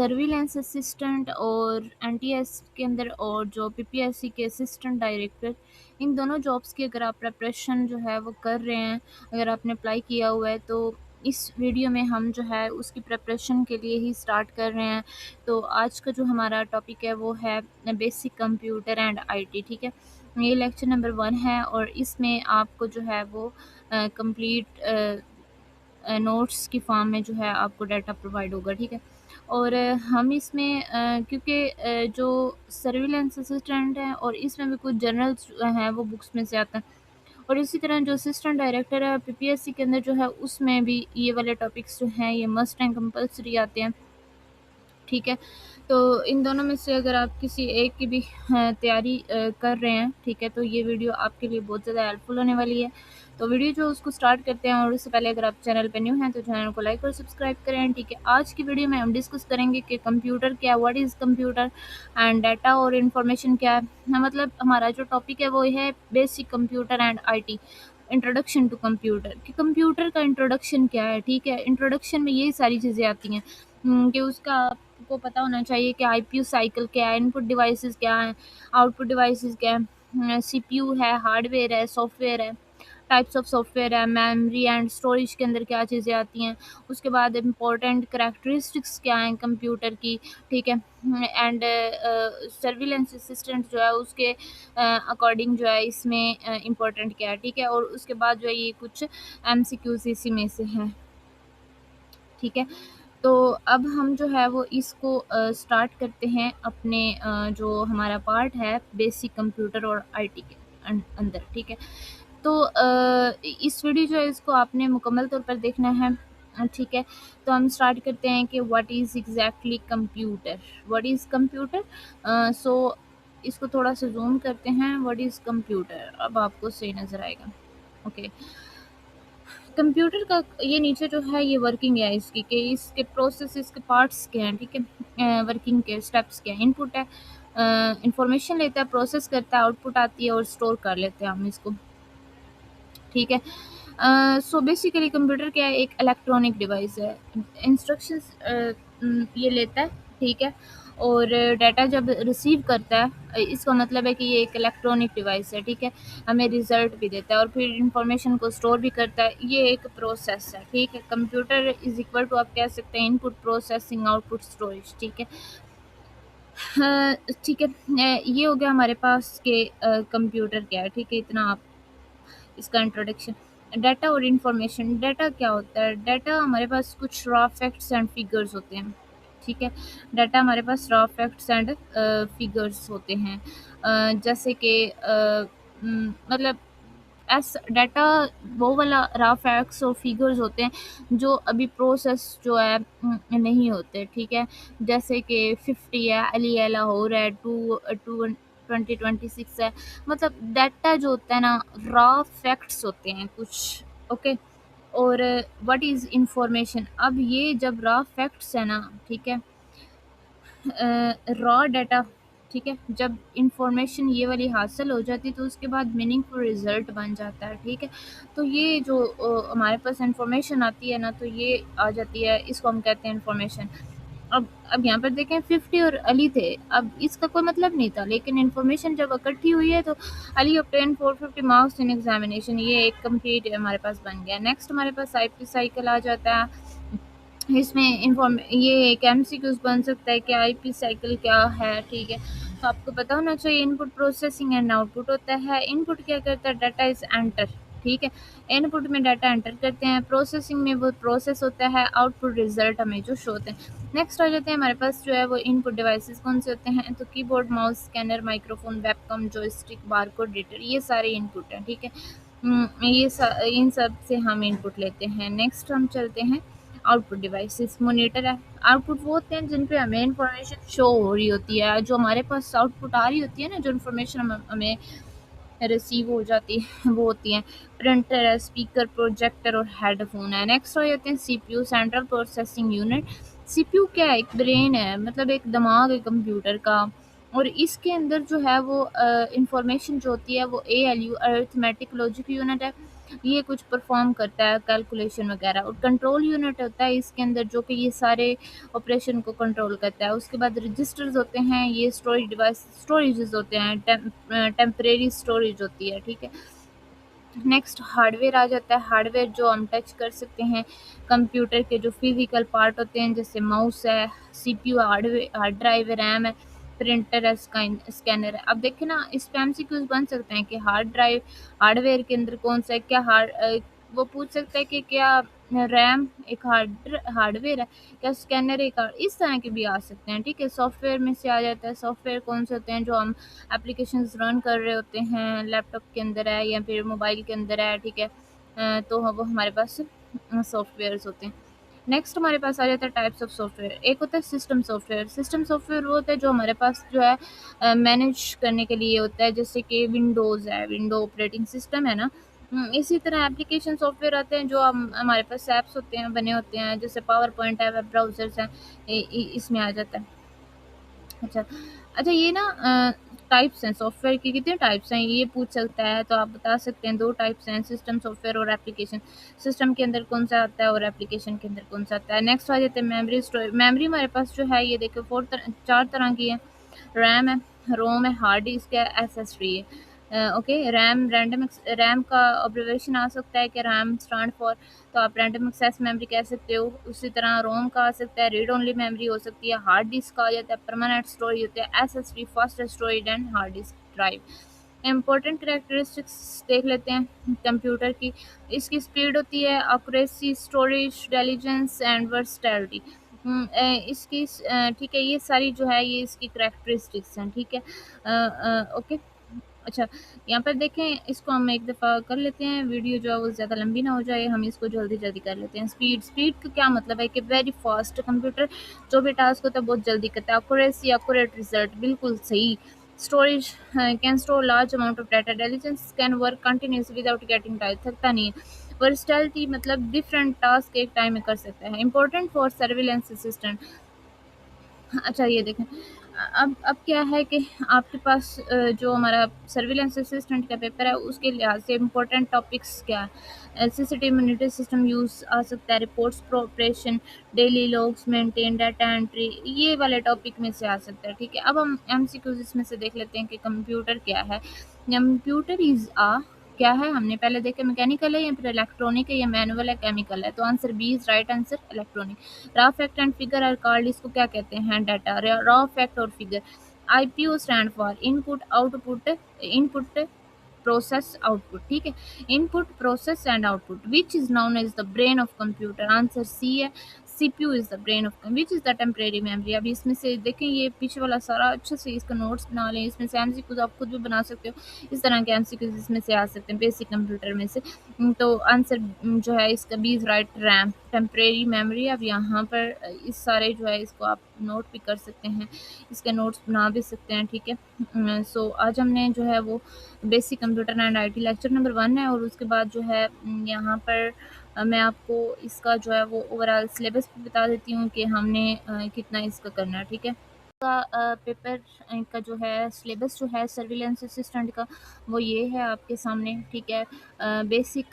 Surveillance assistant और NTS के अंदर और जो पीपीएससी के असिस्टेंट डायरेक्टर, इन दोनों जॉब्स की अगर आप प्रिपरेशन जो है वो कर रहे हैं, अगर आपने अप्लाई किया हुआ है, तो इस वीडियो में हम जो है उसकी प्रिपरेशन के लिए ही स्टार्ट कर रहे हैं। तो आज का जो हमारा टॉपिक है वो है बेसिक कंप्यूटर एंड आईटी। ठीक है, ये लेक्चर नंबर 1 है और इसमें आपको जो है वो कंप्लीट नोट्स की फॉर्म में जो है आपको डाटा प्रोवाइड होगा। ठीक है, और हम इसमें क्योंकि जो सर्विलेंस असिस्टेंट है और इसमें भी कुछ जर्नल्स हैं वो बुक्स में से आता है, और इसी तरह जो असिस्टेंट डायरेक्टर है पीपीएससी के अंदर जो है उसमें भी ये वाले टॉपिक्स जो हैं ये मस्ट एंड कंपल्सरी आते हैं। ठीक है, तो इन दोनों में से अगर आप किसी एक की भी तैयारी कर रहे हैं, ठीक है, तो ये वीडियो आपके लिए बहुत ज़्यादा हेल्पफुल होने वाली है। तो वीडियो जो उसको स्टार्ट करते हैं, और उससे पहले अगर आप चैनल पे न्यू हैं तो चैनल को लाइक और सब्सक्राइब करें। ठीक है, आज की वीडियो में हम डिस्कस करेंगे कि कंप्यूटर क्या है, what is computer and data और इन्फॉर्मेशन क्या है। मतलब हमारा जो टॉपिक है वो है basic computer and IT, introduction to computer, कि कंप्यूटर का इंट्रोडक्शन क्या है। ठीक है, इंट्रोडक्शन में यही सारी चीज़ें आती हैं कि उसका आपको पता होना चाहिए कि आईपीयू साइकिल क्या है, इनपुट डिवाइसेस क्या हैं, आउटपुट डिवाइसेस क्या है, सीपीयू है, हार्डवेयर है, सॉफ्टवेयर है, टाइप्स ऑफ सॉफ्टवेयर है, मेमोरी एंड स्टोरेज के अंदर क्या चीज़ें आती हैं, उसके बाद इम्पोर्टेंट करैक्टरिस्टिक्स क्या हैं कंप्यूटर की। ठीक है, एंड सर्विलेंस असिस्टेंट जो है उसके अकॉर्डिंग जो है इसमें इम्पोर्टेंट क्या है। ठीक है, और उसके बाद जो है ये कुछ एमसीक्यूज इसी में से हैं। ठीक है, तो अब हम जो है वो इसको स्टार्ट करते हैं अपने जो हमारा पार्ट है बेसिक कंप्यूटर और आईटी के अंदर। ठीक है, तो इस वीडियो जो है इसको आपने मुकम्मल तौर पर देखना है। ठीक है, तो हम स्टार्ट करते हैं कि what is exactly computer. What is computer, so इसको थोड़ा सा जूम करते हैं। व्हाट इज़ कंप्यूटर, अब आपको सही नज़र आएगा। ओके, कंप्यूटर का ये नीचे जो है ये वर्किंग है इसकी, कि इसके प्रोसेस, इसके पार्ट्स क्या हैं। ठीक है, वर्किंग के स्टेप्स क्या हैं। इनपुट है, इंफॉर्मेशन लेता है, प्रोसेस करता है, आउटपुट आती है और स्टोर कर लेते हैं हम इसको। ठीक है, सो बेसिकली कंप्यूटर क्या है, एक इलेक्ट्रॉनिक डिवाइस है। इंस्ट्रक्शंस ये लेता है। ठीक है, और डाटा जब रिसीव करता है, इसका मतलब है कि ये एक इलेक्ट्रॉनिक डिवाइस है। ठीक है, हमें रिजल्ट भी देता है और फिर इंफॉर्मेशन को स्टोर भी करता है। ये एक प्रोसेस है। ठीक है, कंप्यूटर इज इक्वल टू, आप कह सकते हैं, इनपुट प्रोसेसिंग आउटपुट स्टोरेज। ठीक है, ठीक है, ये हो गया हमारे पास के कंप्यूटर क्या है। ठीक है, इतना आप इसका इंट्रोडक्शन। डाटा और इन्फॉर्मेशन, डाटा क्या होता है? डाटा हमारे पास कुछ रॉ फैक्ट्स एंड फिगर्स होते हैं। ठीक है, डाटा हमारे पास रॉ फैक्ट्स एंड फिगर्स होते हैं। जैसे कि मतलब एस डाटा वो वाला रॉ फैक्ट्स और फिगर्स होते हैं जो अभी प्रोसेस जो है नहीं होते। ठीक है, जैसे कि 50 है, अली लाहौर है, टू टू 2026 है। मतलब डाटा जो होता है ना, रॉ फैक्ट्स होते हैं कुछ। ओके, और व्हाट इज़ इंफॉर्मेशन, अब ये जब रॉ फैक्ट्स है ना, ठीक है, रॉ डाटा, ठीक है, जब इंफॉर्मेशन ये वाली हासिल हो जाती है तो उसके बाद मीनिंगफुल रिजल्ट बन जाता है। ठीक है, तो ये जो हमारे पास इंफॉर्मेशन आती है ना, तो ये आ जाती है, इसको हम कहते हैं इंफॉर्मेशन। अब यहाँ पर देखें 50 और अली थे, अब इसका कोई मतलब नहीं था, लेकिन इन्फॉर्मेशन जब इकट्ठी हुई है तो Ali obtained 450 marks in examination, ये एक कंप्लीट हमारे पास बन गया। नेक्स्ट हमारे पास आईपी साइकिल आ जाता है। इसमें ये एक एमसीक्यूज बन सकता है कि आईपी साइकिल क्या है। ठीक है, तो आपको पता होना चाहिए। इनपुट प्रोसेसिंग एंड आउटपुट होता है। इनपुट क्या करता है, डाटा इज एंटर। ठीक है, इनपुट में डाटा एंटर करते हैं, प्रोसेसिंग में वो प्रोसेस होता है, आउटपुट रिजल्ट हमें जो शो होते हैं। नेक्स्ट आ जाते हैं हमारे पास जो है वो इनपुट डिवाइसेस कौन से होते हैं, तो keyboard, mouse, scanner, microphone, webcam, joystick, barcode reader, ये सारे इनपुट हैं। ठीक है, इन सब से हम इनपुट लेते हैं। नेक्स्ट हम चलते हैं आउटपुट डिवाइसेस। मॉनिटर है, आउटपुट वो होते हैं जिन पे हमें इंफॉर्मेशन शो हो रही होती है, जो हमारे पास आउटपुट आ रही होती है ना, जो इन्फॉर्मेशन हमें रिसीव हो जाती है वो होती हैं। प्रिंटर है, स्पीकर, प्रोजेक्टर और हेडफोन है। नेक्स्ट हो जाते हैं CPU, central processing unit. CPU क्या है, एक ब्रेन है, मतलब एक दिमाग है कंप्यूटर का। और इसके अंदर जो है वो इंफॉर्मेशन जो होती है वो एएलयू अरिथमेटिक लॉजिक यूनिट है, ये कुछ परफॉर्म करता है कैलकुलेशन वगैरह। और कंट्रोल यूनिट होता है इसके अंदर जो कि ये सारे ऑपरेशन को कंट्रोल करता है। उसके बाद रजिस्टर्स होते हैं, ये स्टोरेज डिवाइस स्टोरेजेस होते हैं, टेम्परेरी स्टोरेज होती है, ठीक है। नेक्स्ट हार्डवेयर आ जाता है। हार्डवेयर जो हम टच कर सकते हैं कंप्यूटर के जो फिजिकल पार्ट होते हैं, जैसे माउस है, सीपीयू, हार्ड ड्राइव है, रैम है, प्रिंटर है, स्कैनर है। अब देखें ना, इस पे एमसीक्यूज बन सकते हैं कि हार्ड ड्राइव हार्डवेयर के अंदर कौन सा है, क्या वो पूछ सकता है कि क्या रैम एक हार्डवेयर है, क्या स्कैनर एक इस तरह के भी आ सकते हैं, ठीक है। सॉफ्टवेयर में से आ जाता है, सॉफ्टवेयर कौन से होते हैं जो हम एप्लीकेशंस रन कर रहे होते हैं, लैपटॉप के अंदर है या फिर मोबाइल के अंदर है, ठीक है। तो वो हमारे पास सॉफ्टवेयर्स होते हैं। नेक्स्ट हमारे पास आ जाता है टाइप्स ऑफ सॉफ्टवेयर। एक होता है सिस्टम सॉफ्टवेयर। सिस्टम सॉफ्टवेयर वो होता है जो हमारे पास जो है मैनेज करने के लिए होता है, जैसे कि विंडोज़ है, विंडो ऑपरेटिंग सिस्टम है ना। इसी तरह एप्लीकेशन सॉफ्टवेयर आते हैं जो हम हमारे पास ऐप्स होते हैं, बने होते हैं, जैसे पावर पॉइंट है, वेब ब्राउज़र्स हैं, इसमें आ जाता है। अच्छा, अच्छा ये ना टाइप्स हैं सॉफ्टवेयर की, कितने टाइप्स हैं ये पूछ सकता है, तो आप बता सकते हैं 2 टाइप्स हैं, सिस्टम सॉफ्टवेयर और एप्लीकेशन। सिस्टम के अंदर कौन-सा आता है और एप्लीकेशन के अंदर कौन-सा आता है। नेक्स्ट आ जाते हैं मेमोरी स्टोरेज। मेमोरी हमारे पास जो है ये देखो 4 तरह की है। रैम है, रोम है, हार्ड डिस्क है, एसएसडी है। ओके, रैम का अब्रिविएशन आ सकता है कि रैम स्टैंड फॉर, तो आप रैंडम एक्सेस मेमोरी कह सकते हो। उसी तरह रोम का आ सकता है, रीड ओनली मेमोरी हो सकती है, हार्ड डिस्क का आ जाता है, परमानेंट स्टोरेज होता है, SSD fast storage and hard disk drive. Important characteristics देख लेते हैं कंप्यूटर की। इसकी स्पीड होती है, accuracy, storage, intelligence and versatility. ठीक है, ये सारी जो है ये इसकी कैरेक्टरिस्टिक्स हैं, ठीक है। ओके, अच्छा, यहाँ पर देखें, इसको हम एक दफ़ा कर लेते हैं, वीडियो जो है वो ज़्यादा लंबी ना हो जाए, हम इसको जल्दी-जल्दी कर लेते हैं। स्पीड का क्या मतलब है कि वेरी फास्ट कंप्यूटर जो भी टास्क होता है बहुत जल्दी करता है। एक्यूरेसी, एक्यूरेट रिज़ल्ट, बिल्कुल सही। Storage can store large amount of data. Intelligence can work continuously without getting tired, थकता नहीं है। वर्सटैलिटी मतलब डिफरेंट टास्क एक टाइम में कर सकता है। Important for surveillance assistant. अच्छा ये देखें, अब क्या है कि आपके पास जो हमारा सर्विलेंस असिस्टेंट का पेपर है उसके लिहाज से इम्पोर्टेंट टॉपिक्स क्या है। सीसीटीवी मॉनिटर सिस्टम यूज़ आ सकता है, reports proportion, daily logs maintain, data entry, ये वाले टॉपिक में से आ सकता है, ठीक है। अब हम एमसीक्यूज इसमें से देख लेते हैं कि कंप्यूटर क्या है। कंप्यूटर इज़ आ, क्या है हमने पहले देखा, मैकेनिकल है या फिर इलेक्ट्रॉनिक है या मैनुअल है, केमिकल है, तो answer B is right answer, electronic. Raw fact and figure are called, इसको क्या कहते हैं, डाटा। रॉ फैक्ट और figure. IPO stand for input output, input process output, ठीक है। Input process and output. Which is known as the brain of computer, answer C है, CPU is the brain of. Which is the temporary memory. अभी इसमें से देखें, ये पीछे वाला सारा अच्छे से इसका नोट्स बना लें, इसमें से एमसीक्यूज आप खुद भी बना सकते हो, इस तरह के एमसीक्यूज इसमें से आ सकते हैं बेसिक कंप्यूटर में से। तो आंसर जो है इसका B is right, RAM temporary memory. अब यहाँ पर इस सारे जो है इसको आप नोट भी कर सकते हैं, इसके नोट्स बना भी सकते हैं, ठीक है। सो आज हमने जो है वो basic computer and IT lecture number 1 है, और उसके बाद जो है यहाँ पर मैं आपको इसका जो है वो ओवरऑल सिलेबस भी बता देती हूँ कि हमने कितना इसका करना है, ठीक है। पेपर का जो है सिलेबस जो है सर्विलेंस असिस्टेंट का वो ये है आपके सामने, ठीक है। बेसिक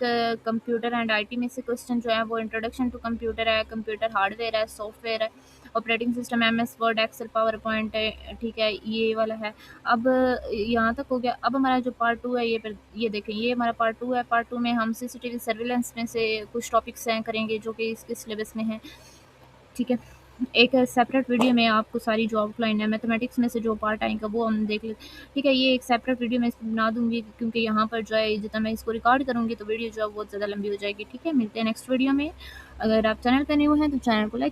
कंप्यूटर एंड आईटी में से क्वेश्चन जो है वो इंट्रोडक्शन टू कंप्यूटर है, कंप्यूटर हार्डवेयर है, सॉफ्टवेयर है, operating system MS Word Excel power point है, ठीक है, ये वाला है। अब यहाँ तक हो गया। अब हमारा जो पार्ट 2 है, ये देखें, ये हमारा पार्ट 2 है। पार्ट 2 में हम सीसीटीवी सर्विलेंस में से कुछ टॉपिक्स हैं करेंगे जो कि इसके सिलेबस में है, ठीक है। एक सेपरेट वीडियो में आपको सारी जो आउटलाइन है मैथमेटिक्स में से जो पार्ट आएगा वो हम देख लें, ठीक है। ये एक सेपरेट वीडियो मैं इसमें बना दूंगी, क्योंकि यहाँ पर जो है जितना मैं इसको रिकॉर्ड करूँगी तो वीडियो जो है बहुत ज़्यादा लंबी हो जाएगी, ठीक है। मिलते हैं नेक्स्ट वीडियो में। अगर आप चैनल पर न्यू हैं तो चैनल को लाइक